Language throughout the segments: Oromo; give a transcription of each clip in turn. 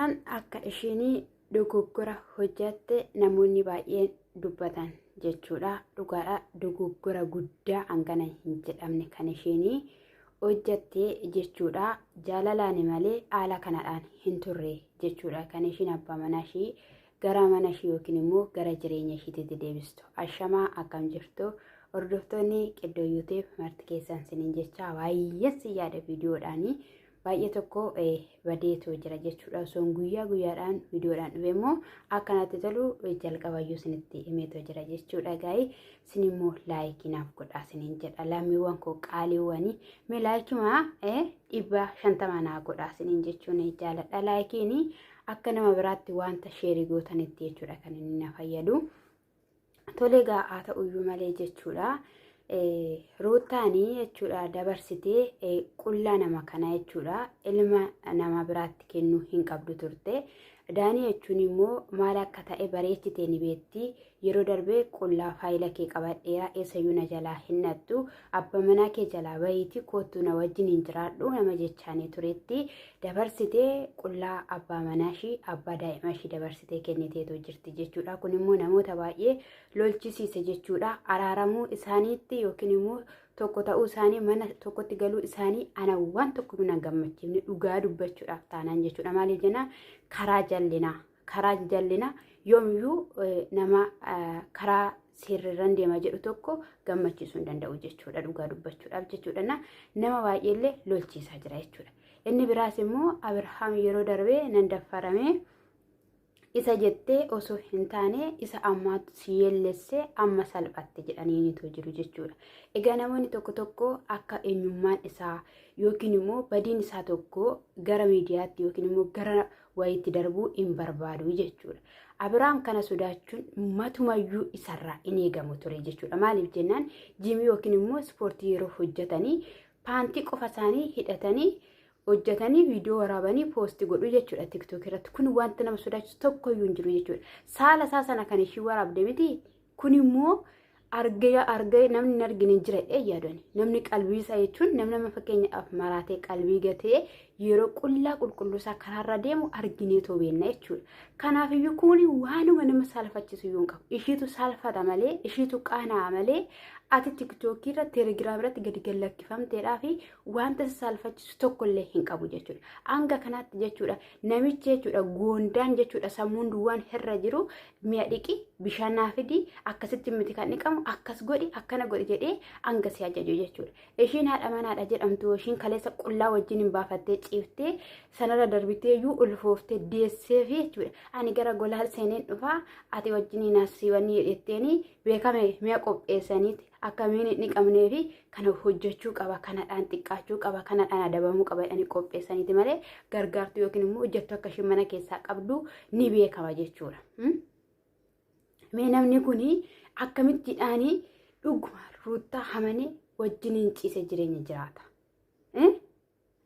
Ruutaan akka isheen dogoggora hojjatte namoonni baay'een dubbatan jechuudha. Dhugaadha, dogoggora guddaa hangana hin jedhamne kan isheen hojjatte jechuudha. Jaalalaan malee haala kanadhaan hin turre jechuudha. Kan isheen abbaa manaa ishee gara mana ishee yookiin immoo gara jireenya isheetti deebistu. Ashamaa akkam jirtu hordoftoonni Qiddoo Yuutuub marti keessan siniin jecha baay'een si yaada viidiyoodhaanii baay'ee tokko badeetu jira jechuudha. Osoon guyyaa guyyaadhaan viidiyoodhaan dhufe immoo akkanatti tolu jalqabayyuu sinitti himeetu jira jechuudha. Gaa'ii sin immoo laayikii naaf godhaa siniin jedha. Lammiiwwan koo qaaliiwwanii mee laayikima 150 naa godhaa siniin jechuun jaaladha. Laayikiin akka nama biraatti wanta sheerii gootanitti jechuudha kan inni na fayyadu. Tolee haa ta'uyyuu malee jechuudha. Ruutaanii jechuudha dabarsitee qullaa nama kana jechuudha ilma nama biraatti kennuu hin qabdu turte. Daanii jechuun immoo maal akka ta'e bareechitee ni beekti. Yeroo darbee qullaa faayila kee qabadheera eessayyuu na jalaa hin nattu abba manaa kee jalaa bahiiti kootu na wajjin hin jiraadhu nama jechaanii turetti. Dabarsitee qullaa abbaa manaa ishii abbaa daa'ima ishii dabarsitee kenniteetu jirti jechuudha. Kun immoo namoota baay'ee lolchisiise jechuudha. Araaramuu isaaniitti yookiin immoo tokko ta'uu isaanii mana tokkotti galuu isaanii ana waan tokko na gammachiifne dhugaa dubbachuudhaaf taanaan jechuudha. Maaliif jennaan karaa jallinaa yoomiyyuu nama karaa seerrirran deema jedhu tokko gammachiisuu hin danda'u jechuudha. Dhugaa dubbachuudhaaf jechuudha. Nama baay'eellee lolchiisaa jira jechuudha. Inni biraas immoo Abrahaam yeroo darbee nan daffaramee isa jettee osoo hin taane isa ammaatu si yeellessee amma salphatte jedhaniinitu jiru jechuudha. Egaa namoonni tokko tokko akka eenyummaan isaa yookiin immoo badiin isaa tokko gara miidiyaatti yookiin immoo gara wayiitti darbuu hin barbaadu jechuudha. Abrahaam kana sodaachuun matumayyuu isarraa hin eegamu ture jechuudha. Maaliif jennaan jiimii yookiin immoo ispoortii yeroo hojjetanii paantii qofa isaanii hidhatanii hojjetanii viidiyoo waraabanii poostii godhu jechuudha TikTok irratti. Kun wanta nama sodaachisu tokkoyyuu hin jiru jechuudha. Saala isaa sana kan ishii waraabde miti. Kun immoo argee namni hin argine jira yaadani. Namni qalbii isaa jechuun nama fakkeenyaaf maraatee qalbii gatee yeroo qullaa qulqulluusaa karaarra deemu arginee toobeena jechuudha. Kanaafiyyuu kun waanuma nama saalfachiisu iyyuu hin qabu. Ishiitu saalfata malee, ishiitu qaanaa malee ati TikTok irra Telegram irratti gadi gallakkifamteedhaa fi wanta saalfachiisu tokkollee hin qabu jechuudha. Hanga kanaatti jechuudha namichi jechuudha goondaan jechuudha sammuun duwwaan irra jiru mi'a dhiqi bishaan naa fidi akkasitti miti kan dhiqamu akkas godhi akkana godhi jedhee hanga si ajaju jechuudha. Ishiin haadha manaadha jedhamtu ishiin kaleessa qullaa wajjin hin baafattee ciiftee sanarra darbitee iyyuu ulfooftee deessee fi jechuudha. Ani gara golaa seeneen dhufaa ati wajjin naasiiwanii jedhetteeni beekame mi'a qopheessaniiti. Akkamiin hin dhiqamnee fi kana hojjechuu qaba, kanadhaan xiqqaachuu qaba, kanadhaan adabamuu qaba jedhanii qopheessaniiti malee gargaartuu yookiin immoo hojjettu akka isheen mana keessaa qabdu ni beekama jechuudha. Mee namni kun akkamittiidhaanii dhuguma ruutaa hamanee wajjin hin ciise jireenya jiraata.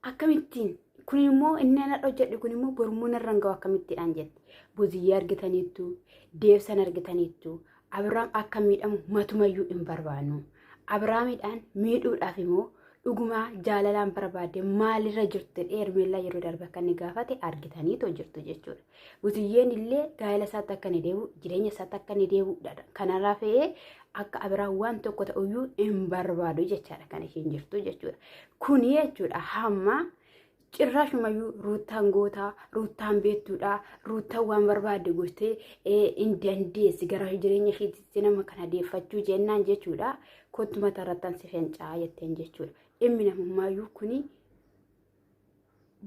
Akkamittiin kun immoo inni ana hojjedhu kun immoo bormuun irraan gahu akkamittiidhaan jette. Buziyyaa argitaniittu, deebsan argitaniittu. Abrahaam akka miidhamu matumayyuu hin barbaannu. Abrahaamidhaan miidhuudhaaf immoo dhugumaa jaalalaan barbaade maalirra jirtu Ermeellaa yeroo darbe akka inni gaafate argitaniitoo jirtu jechuudha. Buziyyeen illee gaa'ela isaatti akka inni deebi'u jireenya isaatti akka inni deebi'udha. Kanarraa fe'ee akka Abrahaam waan tokko ta'uyyuu hin barbaadu jechaadha kan isheen jirtu jechuudha. Kuni jechuudha hamma cirraashumayyuu ruutaan gootaa, ruutaan beektuudha, ruutaan waan barbaadde gootee hin dandeessi gara jireenya isheetti nama kana deeffachuu jennaan jechuudha. Kottu mataarrattaan si fincaa jetteen jechuudha. Dhimmi namummaayyuu kuni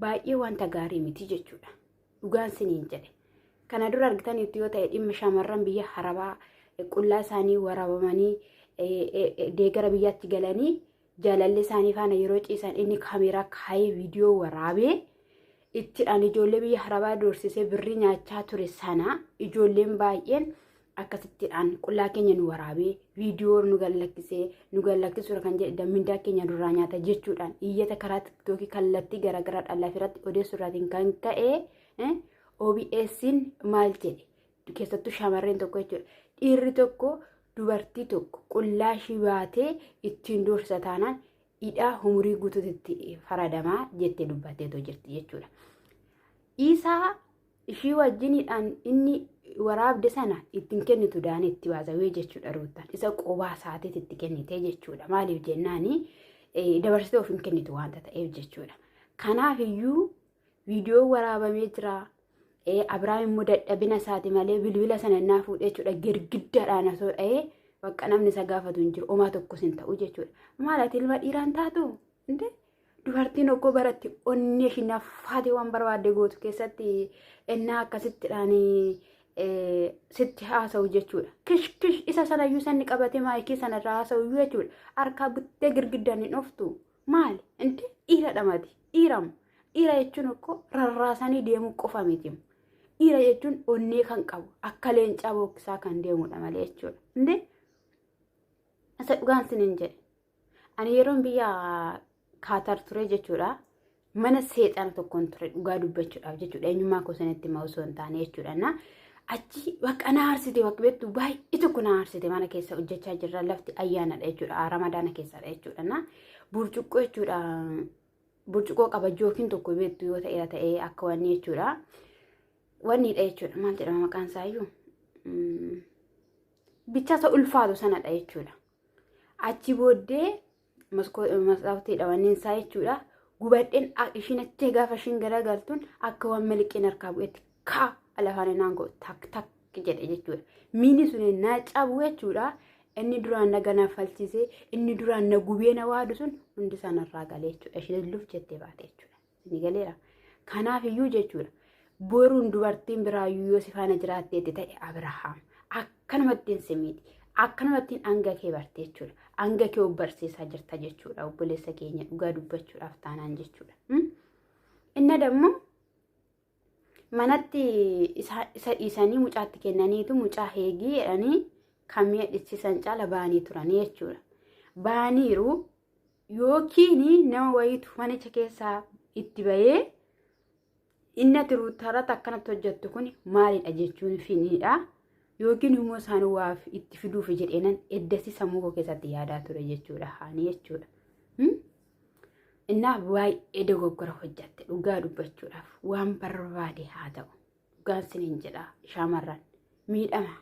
baay'ee wanta gaarii miti jechuudha. Dhugaan siniin jedhe. Kana dura argitaniitu yoo ta'e dhimma shamarran biyya Arabaa qullaa isaanii waraabamanii deegara biyyaatti galanii jaalalli isaanii faana yeroo ciisan inni kaameeraa kaayee viidiyoo waraabee ittidhaan ijoollee biyya Arabaa doorsisee birrii nyaachaa ture sana ijoolleen baay'een akkasittiidhaan qullaa keenya nu waraabee viidiyoo nu gallakkisuu kan jedhe mindaa keenya duraa nyaata jechuudhaan iyyata karaa TikTokii kallattii garaagaraa dhallaa irratti odeessuurraatiin kan ka'e OBS'n maal jedhe keessattuu shamarreen tokko jechuudha. Dhiirri tokko dubartii tokko qullaa ishii baatee ittiin doorsa taanaan hidhaa umurii guutuutti faradamaa jettee dubbatteetoo jirti jechuudha. Isaa ishii wajjiniidhaan inni waraabde sana ittiin kennitu daanii itti waazawee jechuudha ruutaan isa qobaa isaatiitti itti kennitee jechuudha maaliif jennaani dabarsitee ofiin kennitu waanta ta'eef jechuudha. Kanaaf iyyuu viidiyoo waraabamee jira. Abiraam immoo dadhabina isaati malee bilbila sana innaa fuudhee jechuudha girgiddaadhaan osoo dha'ee bakka namni isa gaafatu hin jiru homaa tokkos hin ta'u jechuudha. Maalati ilma dhiiraan taatu inde dubartiin oggoo baratti onnee ishii naffaatee waan barbaadde gootu keessatti innaa akkasittidhaan sitti haasa'u jechuudha. Kish isa sanayyuu sanni qabatee maayikii sanarraa haasa'u jechuudha. Harkaa buttee girgiddaan hin dhoftu maali inde dhiira dhamati dhiiramu dhiira jechuun oggoo rarraasanii deemuu qofa miti. Dhiira jechuun onnee kan qabu akka leencaa booksaa kan deemudha malee jechuudha. Inde asa dhugaan sinin jedhe ani yeroon biyya Kaatar ture jechuudha. Mana seexana tokkoon ture dhugaa dubbachuudhaaf jechuudha. Eenyummaa koo sanatti ma osoo hin taane jechuudha. Na achi bakka na aarsite bakka beektu baay'ee tokko na aarsite mana keessa hojjechaa jirra lafti ayyaanadha jechuudha. Ramadaana keessadha jechuudha. Na burcuqqoo jechuudha. Burcuqqoo qabajoo yookiin tokko beektu yoo ta'e akka wanni jechuudha. Wanniidha jechuudha. Maal jedhama maqaan isaayyuu? Bichaasa ulfaatu sanadha jechuudha. Achi booddee masaaftiidha wanni isaa jechuudha. Gubadheen ishiin achi gaafa ishiin garagaltuun akka waan maliqeen harkaa bu'etti kaa alafaan naangoo tak jedhe jechuudha. Miini sun naa cabu jechuudha. Inni duraan na gana falchise inni duraan na gubee na waadu sun hundi isaanirraa galee jechuudha. Ishiin luuf jettee baate jechuudha. Ni galeera. Kanaaf iyyuu jechuudha. Boruun dubartiin biraayyuu yoo si faana jiraatteetti ta'e Abirahaam akkanumatti hin simiiti. Akkanumatti hanga kee bartee jechuudha. Hanga kee barsiisaa jirta jechuudha. Obboleessa keenya dhugaa dubbachuudhaaf taanaan jechuudha. Inni dammoo manatti isa dhiisanii mucaatti kennaniitu mucaa heegii jedhanii kan mi'a dhichisan caala baanii turanii jechuudha. Baaniiru yookiin nama wayiitu manicha keessaa itti bahee inni ati ruutarratti akkanatti hojjettu kun maalidha jechuun finiidha. Yookiin immoo isaan waaf itti fiduuf jedheenan eddasi sammuu koo keessatti yaadaa ture jechuudha. Haani jechuudha. Innaa baay'ee dogoggora hojjette dhugaa dubbachuudhaaf waan barbaade haa ta'u. Dhugaan siniin jedha shaamarran miidhama.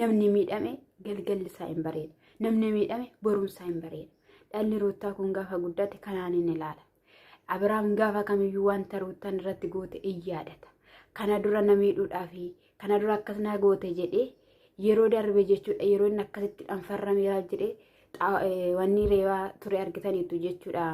Namni miidhame galgalli isaa hin bareeda. Namni miidhame borumsaa hin bareeda. Dhalli ruutaa kun gaafa guddate kanaan inni ilaala. Abiraam gaafa kamiyyuu wanta ruutaan irratti goote in yaadata. Kana dura na miidhuudhaafi kana dura akkasuma goote jedhee yeroo darbe jechuudha. Yeroo inni akkasitti dhanfarrameera jedhee wanni reebaa ture argitaniitu jechuudha.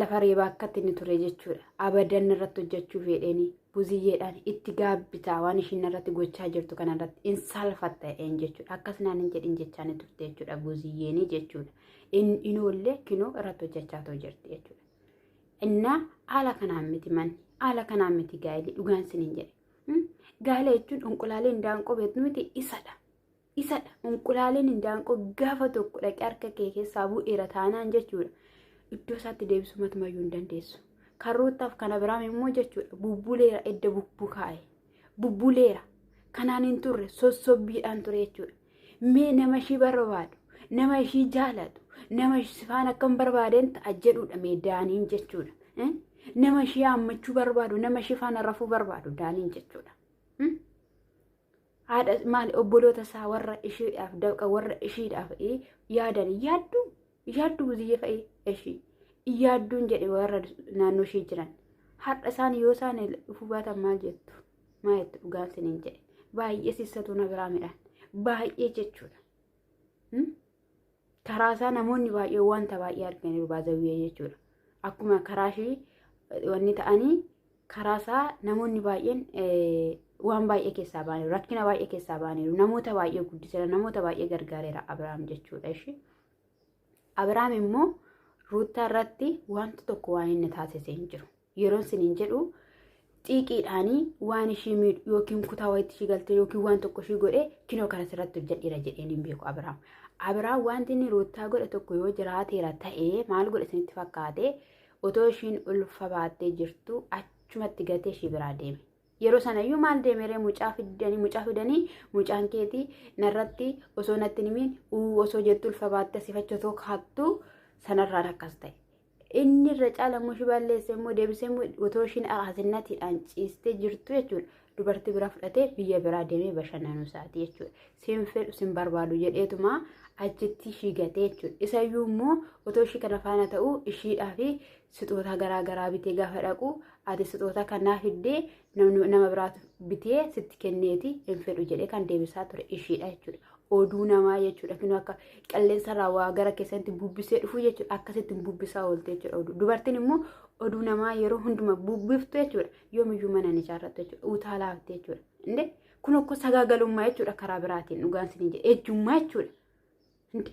Lafa reebaa akkatti inni ture jechuudha. Abadan irratti hojjechuu fedheeni buziyyeedhaan itti gaabbitaa waan ishiin irratti gochaa jirtu kanarratti in salfatta jechuudha. Akkasumaan hin jedhin jechaan turte jechuudha buziyyeeni jechuudha. Inoollee kinoo irratti hojjechaa jirti jechuudha. Innaa haala kanaan miti manni haala kanaan miti gaa'elii dhugaan siniin jedhe. Gaa'ela jechuun unqulaalee indaanqoo beeknu miti isadha. Unqulaaleen indaanqoo gaafa tokko dhaqee harka kee keessaa bu'eera taanaan jechuudha. Iddoo isaatti deebisuu matumayyuu hin dandeessu. Kan ruutaaf kan Abiraam immoo jechuudha bubbuleera edda bubbukaa'e. Bubbuleera kanaan hin turre sossobbiidhaan ture jechuudha. Mee nama ishii barbaadu nama ishii jaalatu nama faana akkam barbaadeen ta'a jedhudha mee daaniin jechuudha. Nama ishii hammachuu barbaadu nama ishii faana rafuu barbaadu daaniin jechuudha. Haadha maali obboloota isaa warra ishiidhaaf dawqa warra ishiidhaaf yaadan yaaddu buziyyee fa'ee ishii yaadduun jedhe warra naannoo ishii jiran. Har'a isaan yoo isaan dhufuu baatan maal jettu? Maal jettu dhugaan siniin jedhe. Baay'ee sissatu na biraa midhaan. Baay'ee jechuudha. Karaa isaa namoonni baay'ee wanta baay'ee arganiiru baazawwee jechuudha. Akkuma karaa ishii wanni ta'anii karaa isaa namoonni baay'een waan baay'ee keessaa baaniiru. Rakkina baay'ee keessaa baaniiru. Namoota baay'ee guddiseera. Namoota baay'ee gargaareera Abiraam jechuudha ishii. Abiraam immoo ruutaa irratti wanta tokko waan inni taasisee hin jiru. Yeroon siniin jedhu xiiqiidhaanii waan ishii miidhu yookiin kutaa wayitti ishii galtee yookiin waan tokko ishii godhee kinoo kanas irratti hojjedhiira jedheen hin beeku Abiraam. Abiraam wanti inni ruutaa godhe tokko yoo jiraateera ta'ee maal godhe isinitti fakkaate otoo ishiin ulfa baattee jirtu achumatti gatee ishii biraa deeme. Yeroo sanayyuu maal deemeree mucaa fidanii mucaan keetii narratti osoo natti nimiin osoo jettu ulfa baattee sifacha otoo kaattu sanarraan akkas ta'e. inni irra caala mushi balleesse immoo deebisee otoo ishiin akaasinnatiidhaan ciistee jirtu jechuudha. Dubartii bira fudhatee biyya biraa deemee bashannanuu isaati jechuudha. Siin fedhu siin barbaadu jedheetuma achitti ishii gatee jechuudha. Isayyuu immoo otoo ishii kana faana ta'uu ishiidhaa fi sixoota garaa bitee gaafa dhaqu ati sixoota kanaa fiddee nama biraatu bitee sitti kenneeti hin fedhu jedhee kan deebisaa ture ishiidha jechuudha. Oduu namaa jechuudha. Kinu akka qilleensa raawwaa gara keessatti bubbisee dhufu jechuudha. Akkasitti bubbisaa oolte jechuudha. Dubartiin immoo oduu namaa yeroo hunduma bubbiftu jechuudha. Yoomiyyuu mana ni ijaarrattu jechuudha. Utaalaafte jechuudha. Inde kun akka sagaagalummaa jechuudha karaa biraatiin dhugaan isin jedhe ejjummaa jechuudha. Inde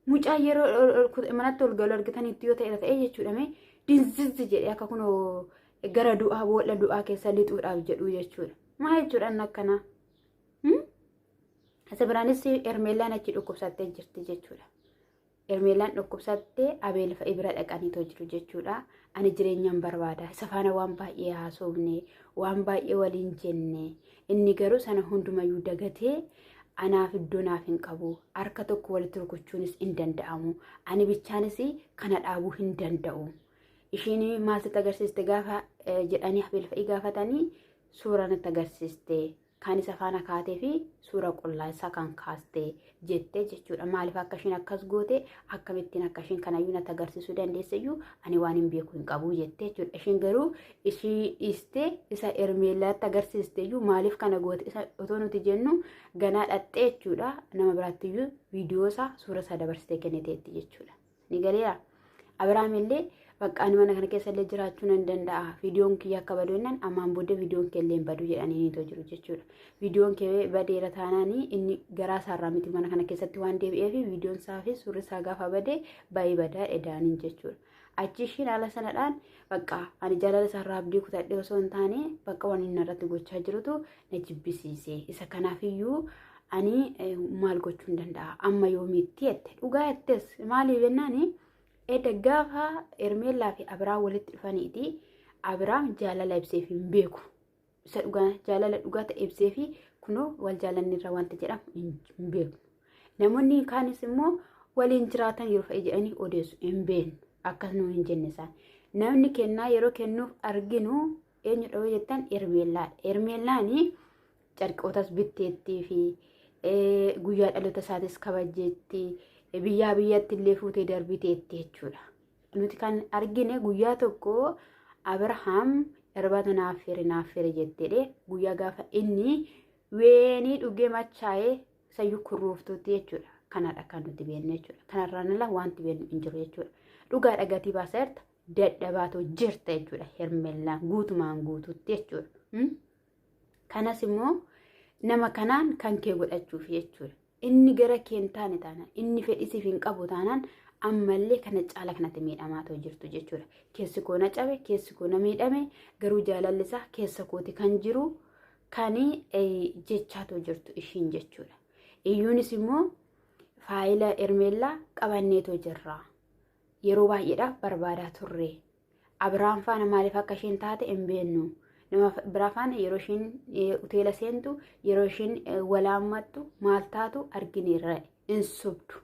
mucaa yeroo manatti ol galu argitanitti yoo ta'e jechuudha mee dinzizzi jedhee akka kun gara du'aa boolla du'aa keessa lixuudhaaf jedhu jechuudha. Maa jechuudha inni akkanaa? Asabiraanis Ermeelaan achi dhukkubsattee jirti jechuudha. Ermeelaan dhukkubsattee Abeel fa'i bira dhaqaniitoo jiru jechuudha. Ani jireenyaan barbaada. Isa faana waan baay'ee haasofne, waan baay'ee waliin jenne. Inni garuu sana hundumayyuu dagatee anaaf iddoo naaf hin qabu. Harka tokko walitti rukuchuunis hin danda'amu. Ani bichaanis kana dhaabuu hin danda'u. Ishiin maasitti agarsiiste gaafa jedhanii Abeel fa'i gaafatanii suuraa natti agarsiiste. Kan isa faana kaatee fi suura qullaa isaa kan kaastee jettee jechuudha. Maaliif akka ishiin akkas goote akkamittiin akka ishiin kanayyuu natti agarsiisuu dandeesseyyuu ani waan hin beeku hin qabu jettee jechuudha. Ishiin garuu ishii dhiistee isa Ermeelaatti agarsiisteyyuu maaliif kana goote isa otoo nuti jennu ganaa dhattee jechuudha. Nama biraattiyyuu viidiyoo isaa suura isaa dabarsitee kenniteetti jechuudha. Ni galeera. Abiraam illee bakka ani mana kana keessa illee jiraachuu nan danda'a. Viidiyoon kiyya akka badu jennaan ammaan booda viidiyoon kee illee badu jedhanii ni jiru jechuudha. Viidiyoon kee badeera taanaanii inni garaa isaarraa miti mana kana keessatti waan deebi'eef viidiyoon isaa fi suurri isaa gaafa badee baay'ee badaa edaaniin jechuudha. Achi ishiin haala sanadhaan bakka ani jaalala isaarraa abdii kutadhee osoo hin taane bakka waan inni irratti gochaa jirutu na jibbisiise. Isa kanaafiyyuu ani maal gochuu hin danda'a amma yoomiitti jette dhugaa jettes maaliif jennaani edda gaafa Ermeelaa fi Abiraam walitti dhufaniiti Abiraam jaalala ibseef hin beeku. Isa dhugaa jaalala dhugaa ta'e ibsee fi kunoo wal jaalanni irra wanta jedhamu hin beeku. Namoonni kaanis immoo waliin jiraatan yeroo fa'i jedhanii odeessu hin beeknu. Akkas nu hin jenne isaan. Namni kennaa yeroo kennuuf arginu eenyudha yoo jettan Ermeelaadha. Ermeelaani carqootas bitteettii fi guyyaa dhaloota isaatis kabajjeetti. Biyyaa biyyatti illee fuutee darbiteetti jechuudha. Nuti kan argine guyyaa tokko Abiraam irbaata naaf fere jetteedhe guyyaa gaafa inni weenii dhugee machaa'ee sayyuu kurruuftuutti jechuudha. Kanadha kan nuti beeknu jechuudha. Kanarraan ala wanti beeknu hin jiru jechuudha. Dhugaa dhagatii baasaa jirta dadhabaatoo jirta jechuudha. Ermeelaan guutumaan guutuutti jechuudha. Kanas immoo nama kanaan kan kee godhachuuf jechuudha. Inni gara keen taane taanaan inni fedhisiif hin qabu taanaan ammallee kana caala kanatti miidhamaatoo jirtu jechuudha. Keessi koo na cabe, keessi koo na miidhame garuu jaalalli isaa keessa kooti kan jiru kan jechaatoo jirtu ishiin jechuudha. Iyyuunis immoo faayila Ermeelaa qabanneetoo jirra. Yeroo baay'eedhaaf barbaadaa turre. Abiraam faana maaliif akka ishiin taate hin beeknu. Nama biraa faana yeroo ishiin hoteela seentu yeroo ishiin walaammattu maal taatu argineerra hin sobdu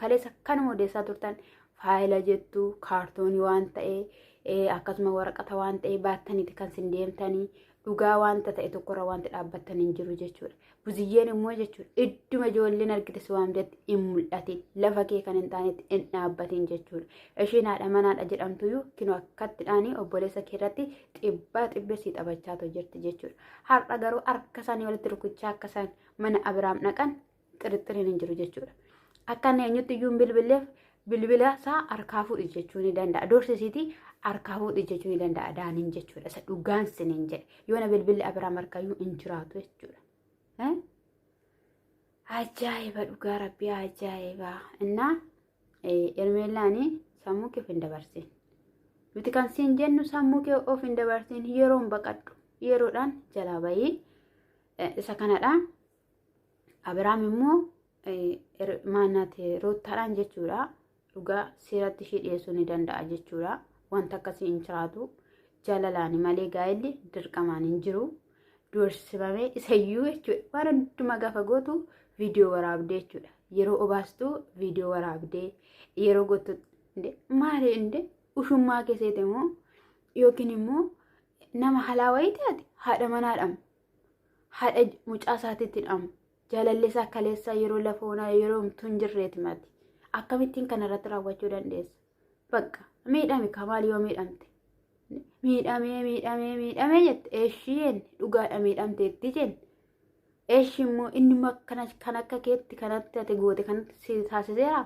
kaleessa kanuma odeessaa turtan faayila jettu kaartoonii waan ta'e akkasuma waraqata waan ta'e baattaniiti kan sin deemtanii dhugaa wanta ta'e tokkorra wanti dhaabbattan hin jiru jechuudha. Buziyyeen immoo jechuudha idduma ijoolleen argite si waamtetti hin mul'atin lafa kee kan hin taanetti hin dhaabbatin jechuudha. Ishiin haadha manaadha jedhamtuyyuu kinoo akkattidhaanii obboleessa kee irratti xibbee taphachaatoo jirti jechuudha. Har'a garuu harka isaanii walitti rukuchaa akka isaan mana Abiraam dhaqan xirixiriin hin jiru jechuudha. Akka inni eenyutti iyyuu bilbileef bilbila isaa harkaa fuudhi jechuu ni danda'a. Doorsisiitii harkaa fuudhi jechuu ni danda'a daaniin jechuudha. Isa dhugaan siniin jedhe yoona bilbilli Abiraam harkaayyuu hin jiraatu jechuudha. Ajaa'iba dhugaa rabbii ajaa'iba. Innaa Ermeelaanii sammuu kee of hin dabarsin. Nuti kan siin jennu sammuu kee of hin dabarsin yeroon baqadhu yeroodhaan jalaa bahii isa kanadha. Abiraam immoo maannaati roottaadhaan jechuudha. Dhugaa seeratti ishee dhiyeessuu ni danda'a jechuudha. Wanta akkasii hin jiraatu jaalalaani malee gaa'elli dirqamaan hin jiru. Doorsifamee isayyuu jechuudha. Waan hundumaa gaafa gootu viidiyoo waraabdee jechuudha. Yeroo obaastu viidiyoo waraabdee yeroo gootu maali ushummaa keessatti immoo yookiin immoo nama halaa wayii taate haadha manaadhaam haadha mucaa isaatiitti dhamu jaalalleessa kaleessa yeroo lafoonaa yeroo tun jirreeti mati akkamittiin kanarratti raawwachuu dandeessa bakka miidhame kamaal yoo miidhamte miidhamee jette eeshiin dhugaadha miidhamteetti jenne eeshi immoo inni kan akka keetti kanatti ati goote kanatti si taasiseera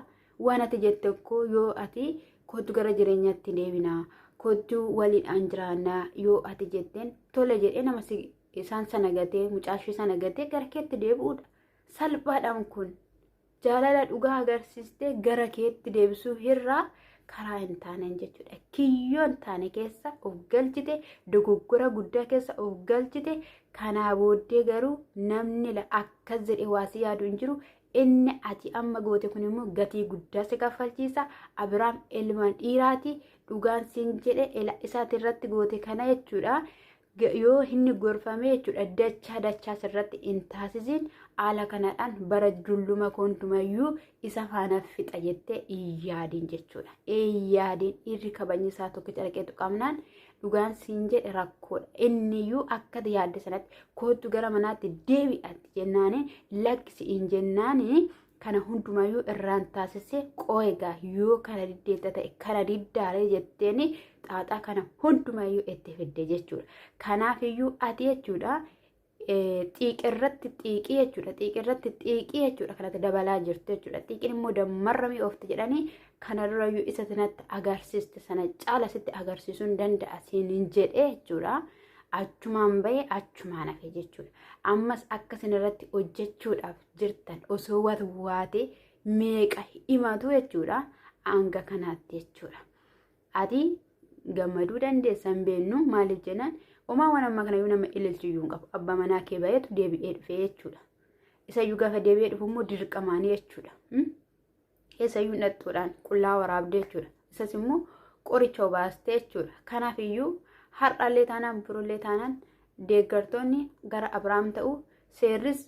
waan ati jette akkoo yoo ati kootu gara jireenyaatti deebinaa kootu waliidhaan jiraannaa yoo ati jetteen tole jedhee nama isaan sana gatee mucaashii sana gatee gara keetti deebi'uudha salphaadhaan kun jaalala dhugaa agarsiistee gara keetti deebisuu irraa karaa hin taaneen jechuudha kiyyoon taane keessa of galchite dogoggora guddaa keessa of galchite kanaa booddee garuu namni akkas jedhe waasi yaadu hin jiru inni ati amma goote kun immoo gatii guddaa si kaffalchiisa Abiraam ilma dhiiraati dhugaan siin jedhe isaati irratti goote kana jechuudha yoo inni gorfame jechuudha dachaa sirratti hin taasisin haala kanaadhaan bara dulluma kontumayyuu isa faana fixa jettee iyyaadiin jechuudha iyyaadiin irri kabajnisaa tokko calaqeetu qabnaan dhugaan siin jedhe rakkoodha inniyyuu akka yaadde sanatti kootu gara manaatti deebi'atti jennaani lakkisi hin jennaani kana hundumayyuu irraan taasisee qooegaa yoo kana diddeetta ta'e kana diddaalee jetteeni xaaxaa kana hundumayyuu itti fidde jechuudha kanaafiyyuu ati jechuudha xiiqirratti xiiqii jechuudha kanatti dabalaa jirtu jechuudha xiiqiin immoo dammarramii oofti jedhanii kanarrayyuu isa sanatti agarsiiste sana caala sitti agarsiisuu hin danda'a siin jedhee jechuudha achumaan bahee achumaan hafe jechuudha ammas akkasin irratti hojjechuudhaaf jirtan osoo waate meeqa himatu jechuudha hanga kanaatti jechuudha ati gammaduu dandeessan beennu maaliif jennaan Oma waan amma kana nama ilaalchuu hin qabu abbaa manaa kee baay'eetu deebi'ee dhufee jechuudha isayyuu gaafa deebi'ee dhufu immoo dirqamaanii jechuudha isayyuu dhadhuudhaan qullaa waraabdee jechuudha isas immoo qoricha obaastee jechuudha kanaafiyyuu har'aallee taanaan birollee taanaan deeggartoonni gara Abiraam ta'u seerris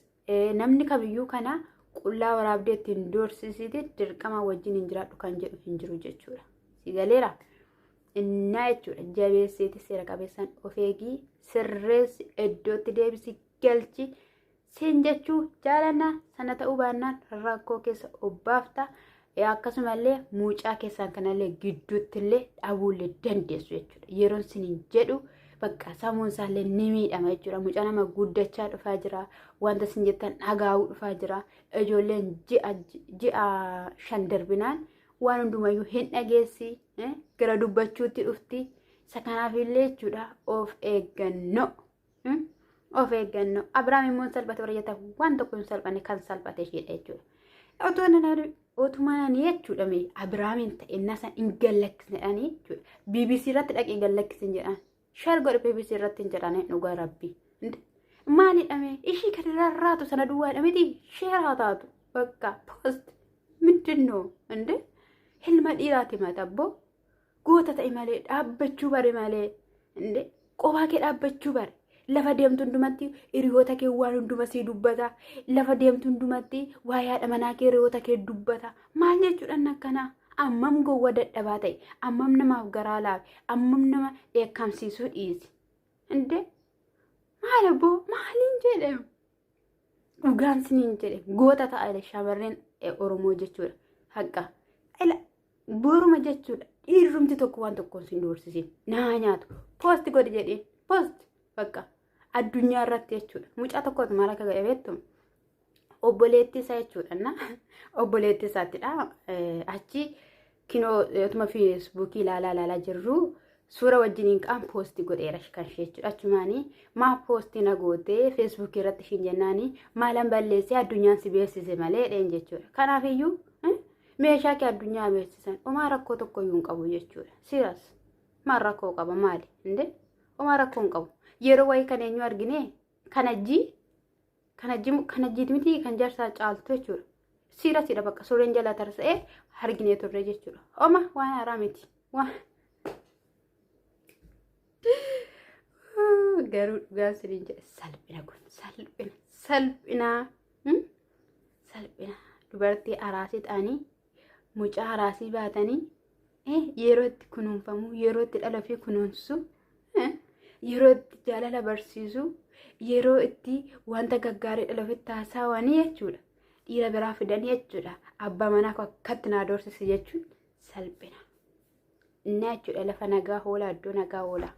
namni kamiyyuu kana qullaa waraabdee ittiin doorsisiiti dirqama wajjin hin jiraadhu kan jedhu hin jiru jechuudha si galeera inna jechuudha jabeesseeti seera qabeessaan of eegii sirreessi iddootti deebisi galchi siin jechuu jaalanna sana ta'uu baannaan rakkoo keessa obbaafta akkasumallee mucaa keessaan kanallee gidduutti illee dhabuullee dandeessu jechuudha yeroon siniin jedhu bakka sammuun isaallee ni miidhama jechuudha mucaa nama guddachaa dhufaa jira wanta sin jettan dhagaa'uu dhufaa jira ijoolleen ji'a 5 darbinaan waan hundumayyuu hin dhageessi gara dubbachuutti dhufti isa kanaafillee jechuudha of eeggannoo Abiraam immoo salphate warra waan tokko hin salphanne kan salphate isheedha jechuudha otumaan jechuudha mee Abiraamiin ta'e nasan hin gallakkisnedhanii jechuudha BBC irratti dhaqee gallakkisin jedhan shar godhe BBC irratti hin jedhane dhugaa rabbii maalidha mee ishii kan rarraatu sana duwwaadha miti sheeraa taatu bakka post ምንድነው እንዴ hilma dhiiraati matabbo goota ta'e malee dhaabbachuu bare malee እንዴ qophaa kee dhaabbachuu bare lafa deemtu hundumatti hiriyoota kee waan hunduma sii dubbata lafa deemtu hundumatti waa yaada manaa kee hiriyoota kee dubbata maal jechuudhaan akkana ammam gowwa dadhabaa ta'e ammam namaaf garaa laafe ammam nama eekkamsiisuu dhiisi እንዴ maalabbo maaliin jedhe dhugaan siniin jedhe goota ta'e shamarreen Oromoo jechuudha haqqa boruma jechuudha dhiirrumti tokko waan tokkoon sin doorsisin naa nyaatu post godhi jedhee post bakka addunyaa irratti jechuudha mucaa tokkotu maal akka godhe beektu obboleettii isaa jechuudha obboleettii isaatidha achi kinoo yotuma feesbuukii ilaalaa jirru suura wajjiniin qaan posti godheera kan jechuudha achumaanii maa posti na gootee feesbuukii irratti shin jennaanii maalan balleessee addunyaan si beeksise malee dheen jechuudha kanaafiyyuu meeshaa kee addunyaa beeksisan omaa rakkoo tokko iyyuu hin qabu jechuudha siras maal rakkoo qaba maali inde omaa rakkoo hin qabu yeroo wayii kan eenyu argine kanajjiiti miti kan jaarsaa caaltu jechuudha sirasidha bakka suureen jala tarsa'ee argine turre jechuudha oma waan haaraa miti waan garuu dhugaa siniin jedhe salphina kun salphina dubartii araasii ta'anii mucaa araasii baatanii yeroo itti kunuunfamu, yeroo itti dhala ofii kunuunsu, yeroo itti jaalala barsiisu, yeroo itti wanta gaggaarii dhala ofitti haasawanii jechuudha. Dhiira biraa fidanii jechuudha. Abbaa manaa akkatti naa doorsise jechuun salphina. Inni jechuudha lafa nagaa oola, iddoo nagaa oola.